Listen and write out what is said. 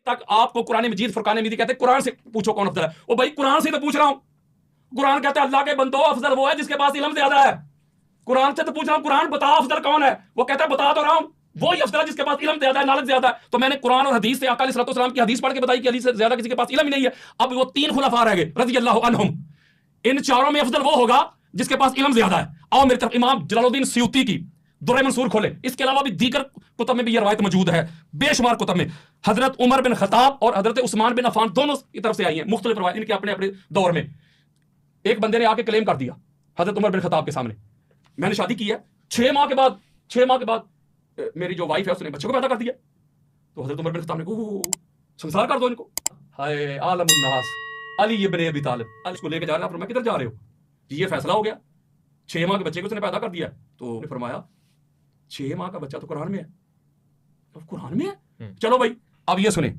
तक आपको कुरान मजीद फुरकान मजीद कहते हैं कुरान से पूछो कौन अफजल है। ओ भाई कुरान से तो पूछ रहा हूं। कुरान कहता है अल्लाह के बंदो अफजल वो है जिसके पास इल्म ज्यादा है। कुरान से तो पूछ रहा हूं, कुरान बता अफजल कौन है। वो कहता है बता तो रहा हूं, वही अफजल है जिसके पास इल्म ज्यादा है, नॉलेज ज्यादा है। तो मैंने कुरान और हदीस से आका अलैहिस्सलाम की हदीस पढ़ के बताई कि हदीस से ज्यादा किसी के पास इल्म ही नहीं है। अब वो 3 खुलफा रह गए रज़ी अल्लाह अन्हुम, इन चारों में अफजल वो होगा जिसके पास इल्म ज्यादा है। आओ मेरी तरफ इमाम जलालुद्दीन सयूती की दुर्र मंसूर खोले, इसके अलावा भी दीगर कुतुब में भी यह रवायत मौजूद है, बेशुमार कुतुब में। हजरत उमर बिन खताब और हजरत उस्मान बिन अफान दोनों की तरफ से आई हैं मुख्तलिफ रवायत इनके अपने अपने दौर में। एक बंदे ने आके क्लेम कर दिया हजरत उमर बिन खताब के सामने, मैंने शादी की है, 6 माह के बाद मेरी जो वाइफ है उसने बच्चे को पैदा कर दिया। तो हजरत उमर बिन खताब ने कहा संसार कर दो इनको। हाय आलमुन्नास अली इब्न अबी तालिब, इसको लेके जा रहे हैं, किधर जा रहे हो, ये फैसला हो गया, 6 माह के बच्चे को उसने पैदा कर दिया। तो फरमाया 6 माह का बच्चा तो कुरान में है, तो कुरान में है, चलो भाई अब ये सुने।